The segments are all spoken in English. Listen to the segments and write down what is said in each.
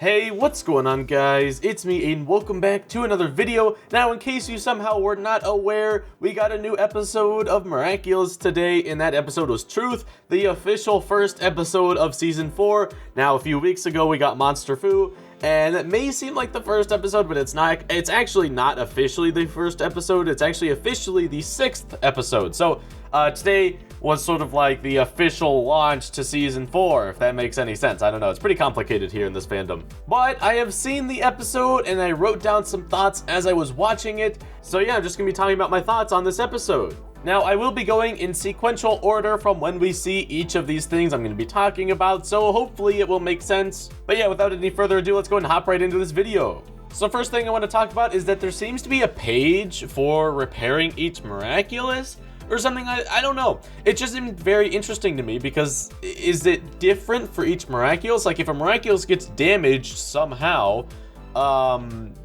Hey, what's going on guys? It's me Aiden, welcome back to another video. Now in case you somehow were not aware, we got a new episode of Miraculous today, and that episode was Truth, the official first episode of Season 4. Now a few weeks ago we got Monster Fu, and it may seem like the first episode, but it's not. It's actually not officially the first episode, it's actually officially the 6th episode. So today was sort of like the official launch to Season 4, if that makes any sense. I don't know, it's pretty complicated here in this fandom. But I have seen the episode, and I wrote down some thoughts as I was watching it. So yeah, I'm just gonna be talking about my thoughts on this episode. Now, I will be going in sequential order from when we see each of these things I'm gonna be talking about, so hopefully it will make sense. But yeah, without any further ado, let's go ahead and hop right into this video. So first thing I want to talk about is that there seems to be a page for repairing each Miraculous, or something. I don't know. It just seemed very interesting to me because is it different for each Miraculous? Like if a Miraculous gets damaged somehow,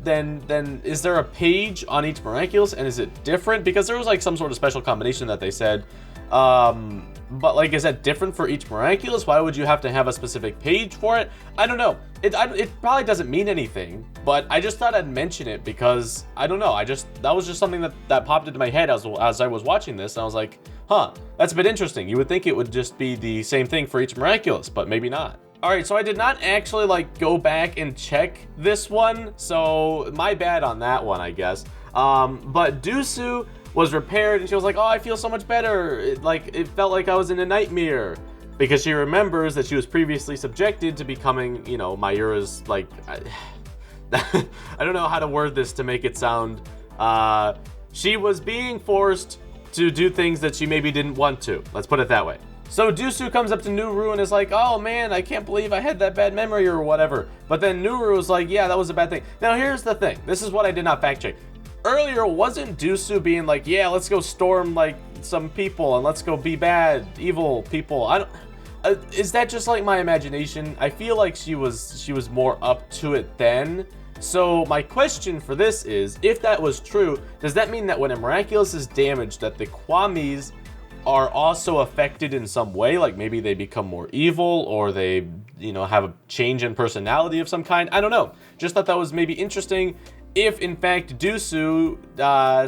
then is there a page on each Miraculous, and is it different? Because there was like some sort of special combination that they said, but like, is that different for each Miraculous? Why would you have to have a specific page for it? I don't know. It probably doesn't mean anything, but I just thought I'd mention it because I don't know. That was just something that popped into my head as I was watching this, and I was like, huh, that's a bit interesting. You would think it would just be the same thing for each Miraculous, but maybe not. Alright, so I did not actually like go back and check this one, so my bad on that one, I guess. But Dusu was repaired, and she was like, oh, I feel so much better. It felt like I was in a nightmare. Because she remembers that she was previously subjected to becoming, you know, Mayura's, like, I don't know how to word this to make it sound, she was being forced to do things that she maybe didn't want to. Let's put it that way. So Dusu comes up to Nuru and is like, oh man, I can't believe I had that bad memory or whatever. But then Nuru was like, yeah, that was a bad thing. Now here's the thing. This is what I did not fact check. Earlier, wasn't Dusu being like, yeah, let's go storm like some people and let's go be bad, evil people? I don't. Is that just like my imagination? I feel like she was more up to it then. So my question for this is, if that was true, does that mean that when a Miraculous is damaged, that the Kwamis are also affected in some way? Like maybe they become more evil, or they, you know, have a change in personality of some kind? I don't know. Just thought that was maybe interesting. If in fact Dusu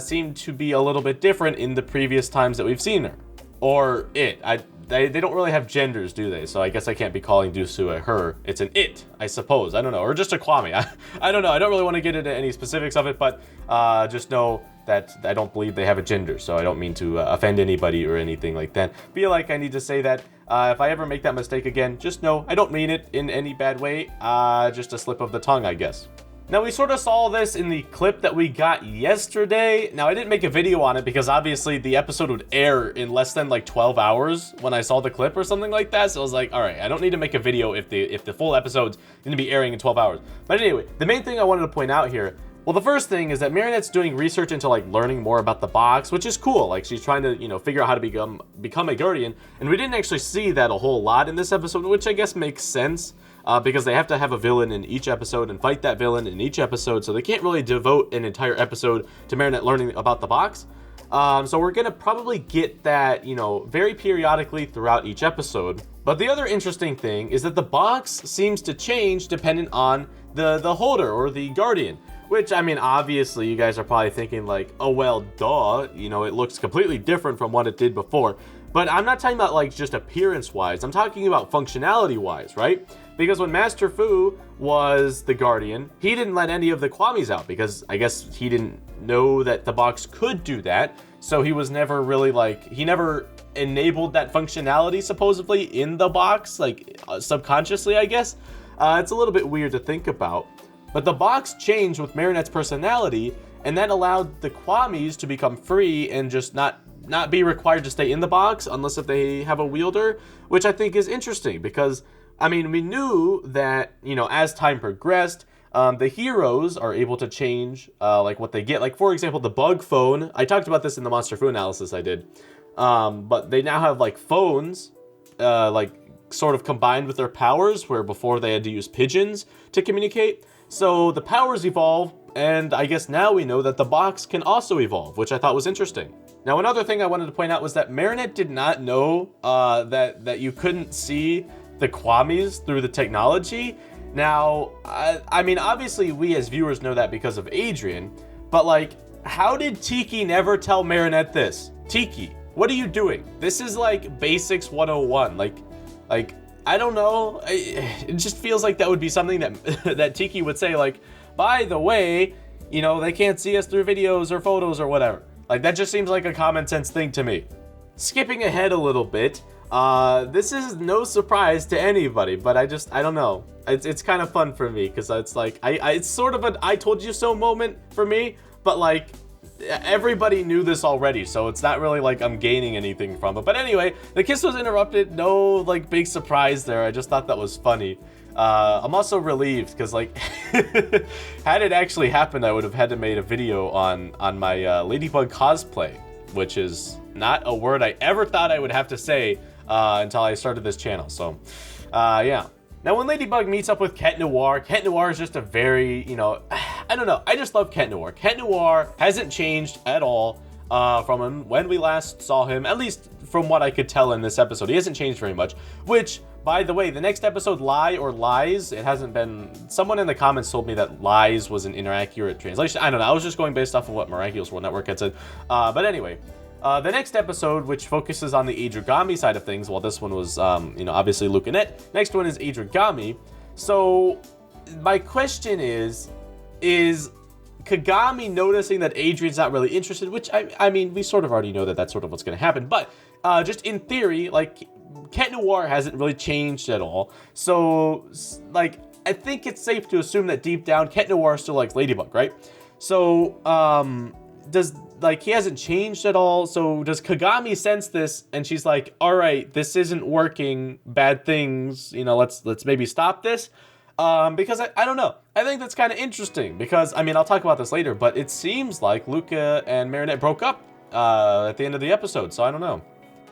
seemed to be a little bit different in the previous times that we've seen her, or it. They don't really have genders, do they? So I guess I can't be calling Dusu a her. It's an it, I suppose. I don't know. Or just a Kwami. I don't know. I don't really want to get into any specifics of it, but just know that I don't believe they have a gender. So I don't mean to offend anybody or anything like that. Feel like I need to say that. If I ever make that mistake again, just know I don't mean it in any bad way. Just a slip of the tongue, I guess. Now, we sort of saw this in the clip that we got yesterday. Now, I didn't make a video on it because obviously the episode would air in less than like 12 hours when I saw the clip or something like that. So I was like, all right, I don't need to make a video if the full episode's going to be airing in 12 hours. But anyway, the main thing I wanted to point out here, well, the first thing is that Marinette's doing research into like learning more about the box, which is cool. Like she's trying to, you know, figure out how to become a guardian. And we didn't actually see that a whole lot in this episode, which I guess makes sense. Because they have to have a villain in each episode and fight that villain in each episode, so they can't really devote an entire episode to Marinette learning about the box. So we're gonna probably get that, you know, very periodically throughout each episode. But the other interesting thing is that the box seems to change depending on the holder or the guardian. Which, I mean, obviously you guys are probably thinking like, oh well, duh, you know, it looks completely different from what it did before. But I'm not talking about like just appearance-wise, I'm talking about functionality-wise, right? Because when Master Fu was the Guardian, he didn't let any of the Kwamis out because I guess he didn't know that the box could do that. So he was never really like, he never enabled that functionality supposedly in the box, like subconsciously, I guess. It's a little bit weird to think about. But the box changed with Marinette's personality, and that allowed the Kwamis to become free and just not be required to stay in the box unless if they have a wielder, which I think is interesting because, I mean, we knew that, you know, as time progressed, the heroes are able to change, like what they get. Like, for example, the bug phone. I talked about this in the Monster Fu analysis I did. But they now have, like, phones, like, sort of combined with their powers, where before they had to use pigeons to communicate. So the powers evolve, and I guess now we know that the box can also evolve, which I thought was interesting. Now, another thing I wanted to point out was that Marinette did not know that you couldn't see the Kwamis through the technology. Now, I mean, obviously we as viewers know that because of Adrian, but like, how did Tiki never tell Marinette this? Tiki, what are you doing? This is like basics 101. Like, I don't know. It just feels like that would be something that that Tiki would say, like, by the way, you know, they can't see us through videos or photos or whatever. Like, that just seems like a common sense thing to me. Skipping ahead a little bit, this is no surprise to anybody, but I don't know. It's kind of fun for me, because it's like, it's sort of an I told you so moment for me, but like, everybody knew this already, so it's not really like I'm gaining anything from it. But anyway, the kiss was interrupted. No like big surprise there. I just thought that was funny. I'm also relieved because like had it actually happened, I would have had to made a video on my Ladybug cosplay, which is not a word I ever thought I would have to say until I started this channel. So yeah. Now, when Ladybug meets up with Cat Noir is just a very, you know, I don't know. I just love Cat Noir. Cat Noir hasn't changed at all from when we last saw him, at least from what I could tell in this episode. He hasn't changed very much, which, by the way, the next episode, Lie or Lies, it hasn't been... Someone in the comments told me that Lies was an inaccurate translation. I don't know. I was just going based off of what Miraculous World Network had said. But anyway... the next episode, which focuses on the Adragami side of things, while this one was, you know, obviously Luka and Marinette. Next one is Adragami. So, my question is Kagami noticing that Adrian's not really interested, which, I mean, we sort of already know that that's sort of what's going to happen, but just in theory, like, Cat Noir hasn't really changed at all. So, like, I think it's safe to assume that deep down, Cat Noir still likes Ladybug, right? So, like, he hasn't changed at all, so does Kagami sense this, and she's like, all right, this isn't working, bad things, you know, let's maybe stop this? Because I don't know. I think that's kind of interesting, because, I mean, I'll talk about this later, but it seems like Luka and Marinette broke up at the end of the episode, so I don't know.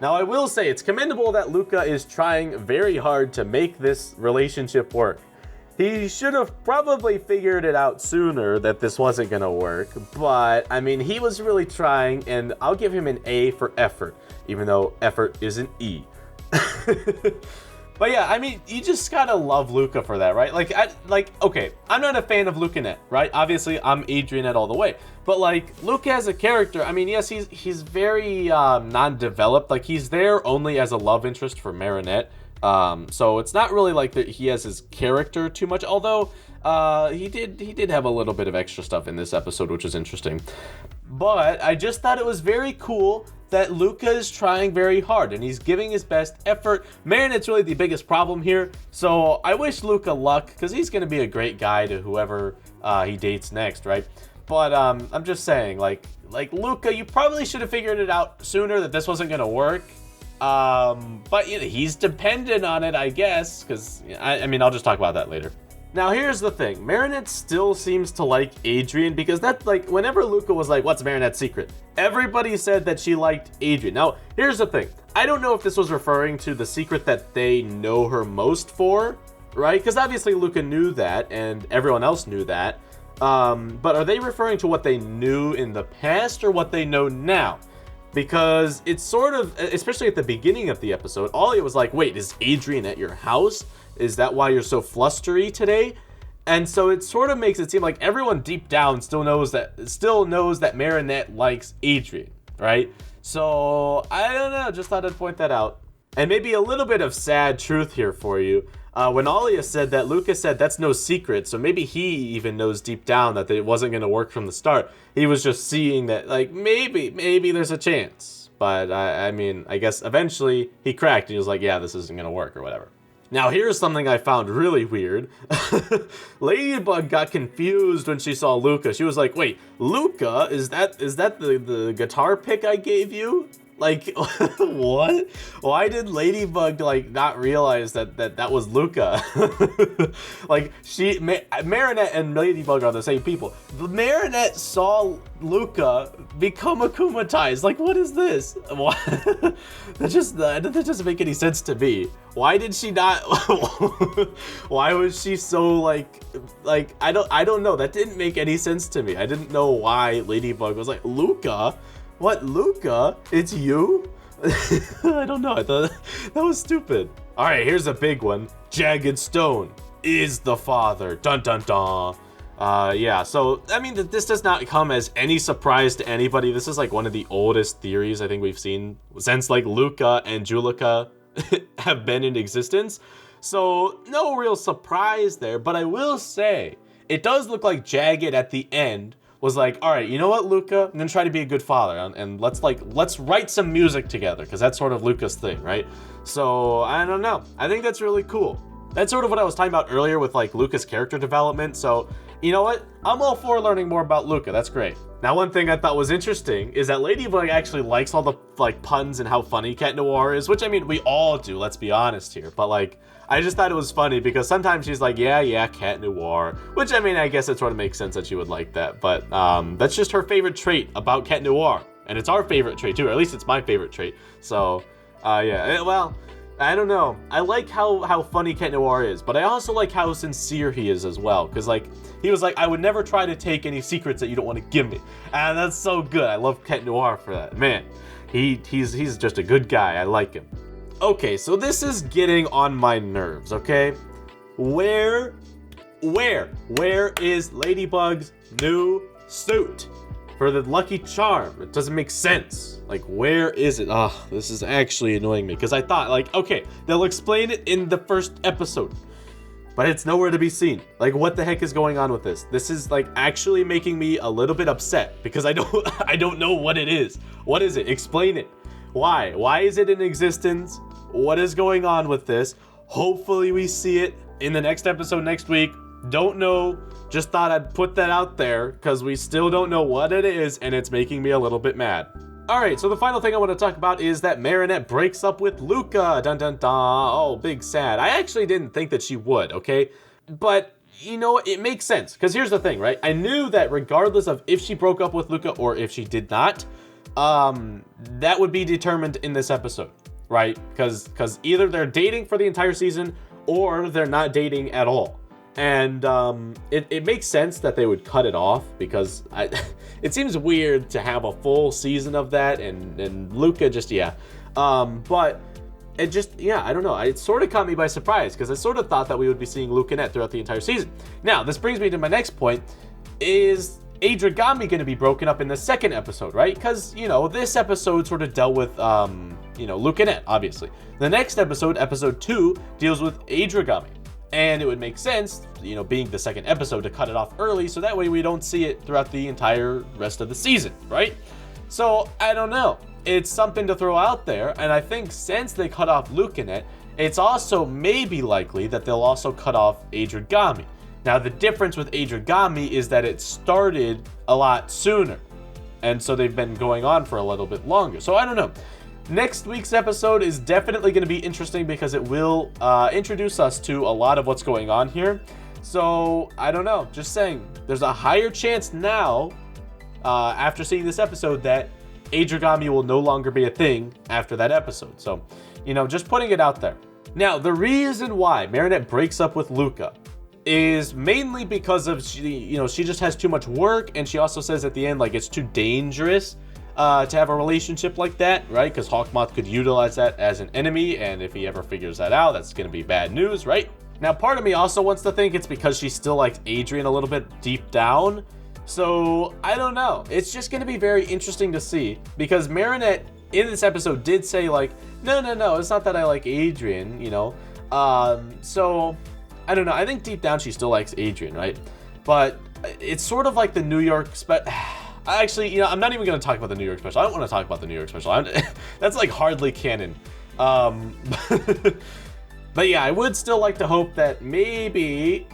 Now, I will say, it's commendable that Luka is trying very hard to make this relationship work. He should have probably figured it out sooner that this wasn't going to work, but, I mean, he was really trying, and I'll give him an A for effort, even though effort is an E. But yeah, I mean, you just gotta love Luka for that, right? Like, okay, I'm not a fan of Lukanette, right? Obviously, I'm Adrianette all the way. But, like, Luka as a character, I mean, yes, he's very non-developed. Like, he's there only as a love interest for Marinette. So it's not really like that he has his character too much, although he did have a little bit of extra stuff in this episode, which was interesting. But I just thought it was very cool that Luka is trying very hard and he's giving his best effort. Marinette's really the biggest problem here, so I wish Luka luck, because he's going to be a great guy to whoever he dates next, right? But I'm just saying, like Luka, you probably should have figured it out sooner that this wasn't going to work. But you know, he's dependent on it, I guess, because I mean, I'll just talk about that later. Now, here's the thing. Marinette still seems to like Adrian, because that's like, whenever Luka was like, what's Marinette's secret? Everybody said that she liked Adrian. Now, here's the thing. I don't know if this was referring to the secret that they know her most for, right? Because obviously Luka knew that, and everyone else knew that. But are they referring to what they knew in the past, or what they know now? Because it's sort of, especially at the beginning of the episode, Ollie was like, wait, is Adrian at your house? Is that why you're so flustery today? And so it sort of makes it seem like everyone deep down still knows that Marinette likes Adrian, right? So, I don't know, just thought I'd point that out. And maybe a little bit of sad truth here for you. When Alia said that, Luka said that's no secret, so maybe he even knows deep down that it wasn't going to work from the start. He was just seeing that, like, maybe there's a chance. But, I mean, I guess eventually he cracked and he was like, yeah, this isn't going to work or whatever. Now, here's something I found really weird. Ladybug got confused when she saw Luka. She was like, wait, Luka? Is that the guitar pick I gave you? Like, what? Why did Ladybug, like, not realize that was Luka? Like, Marinette and Ladybug are the same people. Marinette saw Luka become akumatized. Like, what is this? Why? That doesn't make any sense to me. Why did she not? Why was she so, like, I don't know. That didn't make any sense to me. I didn't know why Ladybug was like, Luka? What, Luka? It's you? I don't know. I thought that was stupid. All right, here's a big one. Jagged Stone. is the father. Dun dun dun. Yeah, so, I mean, this does not come as any surprise to anybody. This is, like, one of the oldest theories I think we've seen since, like, Luka and Julica have been in existence. So, no real surprise there, but I will say, it does look like Jagged at the end was like, all right, you know what, Luka? I'm gonna try to be a good father, and let's write some music together, because that's sort of Luka's thing, right? So, I don't know. I think that's really cool. That's sort of what I was talking about earlier with, like, Luka's character development, so... You know what? I'm all for learning more about Luka. That's great. Now, one thing I thought was interesting is that Ladybug actually likes all the, like, puns and how funny Cat Noir is, which, I mean, we all do, let's be honest here. But, like, I just thought it was funny because sometimes she's like, yeah, Cat Noir, which, I mean, I guess it sort of makes sense that she would like that. But that's just her favorite trait about Cat Noir. And it's our favorite trait, too, or at least it's my favorite trait. So, yeah, well... I don't know. I like how funny Cat Noir is, but I also like how sincere he is as well. Because, like, he was like, I would never try to take any secrets that you don't want to give me. And that's so good. I love Cat Noir for that. Man, he's just a good guy. I like him. Okay, so this is getting on my nerves, okay? Where is Ladybug's new suit for the Lucky Charm? It doesn't make sense. Like, where is it? This is actually annoying me because I thought, like, okay, they'll explain it in the first episode, but it's nowhere to be seen. Like, what the heck is going on with this? This is, like, actually making me a little bit upset because I don't know what it is. What is it? Explain it. Why is it in existence? What is going on with this? Hopefully we see it in the next episode next week. Don't know. Just thought I'd put that out there because we still don't know what it is and it's making me a little bit mad. Alright, so the final thing I want to talk about is that Marinette breaks up with Luka. Dun dun dun. Oh, big sad. I actually didn't think that she would, okay? But, you know, it makes sense. Because here's the thing, right? I knew that regardless of if she broke up with Luka or if she did not, that would be determined in this episode, right? Because either they're dating for the entire season or they're not dating at all. And it makes sense that they would cut it off because it seems weird to have a full season of that and Luka just, yeah. But it just, yeah, I don't know. It sort of caught me by surprise because I sort of thought that we would be seeing Luka and Marinette throughout the entire season. Now, this brings me to my next point. Is Adragami going to be broken up in the second episode, right? Because, you know, this episode sort of dealt with, you know, Luka and Marinette, obviously. The next episode, episode 2, deals with Adragami. And it would make sense, you know, being the second episode, to cut it off early so that way we don't see it throughout the entire rest of the season, right? So, I don't know. It's something to throw out there, and I think since they cut off Luka and Marinette, it's also maybe likely that they'll also cut off Adragami. Now, the difference with Adragami is that it started a lot sooner, and so they've been going on for a little bit longer. So, I don't know. Next week's episode is definitely going to be interesting because it will introduce us to a lot of what's going on here. So, I don't know. Just saying, there's a higher chance now, after seeing this episode, that Adragami will no longer be a thing after that episode. So, you know, just putting it out there. Now, the reason why Marinette breaks up with Luka is mainly because of, she just has too much work, and she also says at the end, like, it's too dangerous to have a relationship like that, right? Because Hawkmoth could utilize that as an enemy, and if he ever figures that out, that's going to be bad news, right? Now, part of me also wants to think it's because she still likes Adrian a little bit deep down. So, I don't know. It's just going to be very interesting to see, because Marinette in this episode did say, like, no, it's not that I like Adrian, you know? So, I don't know. I think deep down she still likes Adrian, right? But it's sort of like the New York Actually, you know, I'm not even going to talk about the New York special. I don't want to talk about the New York special. That's like hardly canon. But yeah, I would still like to hope that maybe,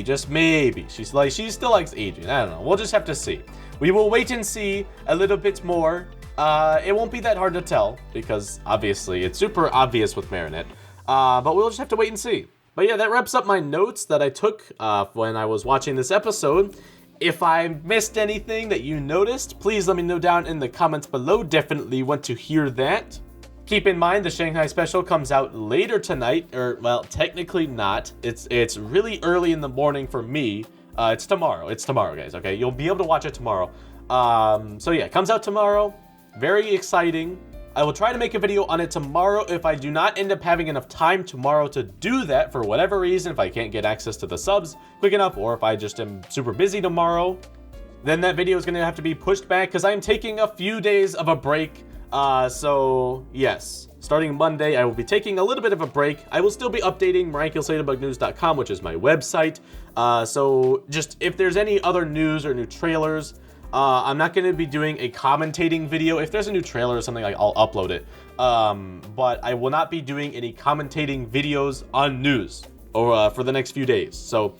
just maybe, she still likes Adrian. I don't know. We'll just have to see. We will wait and see a little bit more. It won't be that hard to tell because obviously it's super obvious with Marinette. But we'll just have to wait and see. But yeah, that wraps up my notes that I took when I was watching this episode. If I missed anything that you noticed, please let me know down in the comments below. Definitely want to hear that. Keep in mind the Shanghai special comes out later tonight, or well, technically not. It's really early in the morning for me. It's tomorrow. It's tomorrow, guys. Okay, you'll be able to watch it tomorrow. So yeah, it comes out tomorrow. Very exciting. I will try to make a video on it tomorrow. If I do not end up having enough time tomorrow to do that for whatever reason, if I can't get access to the subs quick enough, or if I just am super busy tomorrow, then that video is going to have to be pushed back because I am taking a few days of a break. So yes, starting Monday, I will be taking a little bit of a break. I will still be updating MiraculousLadybugNews.com, which is my website. So just if there's any other news or new trailers, I'm not going to be doing a commentating video. If there's a new trailer or something, like, I'll upload it. But I will not be doing any commentating videos on news or for the next few days. So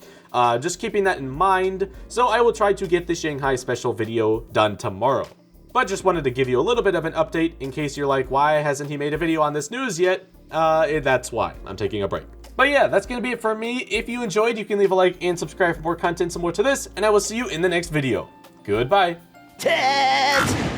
just keeping that in mind. So I will try to get the Shanghai special video done tomorrow. But just wanted to give you a little bit of an update in case you're like, why hasn't he made a video on this news yet? That's why I'm taking a break. But yeah, that's going to be it for me. If you enjoyed, you can leave a like and subscribe for more content similar to this, and I will see you in the next video. Goodbye. Ted!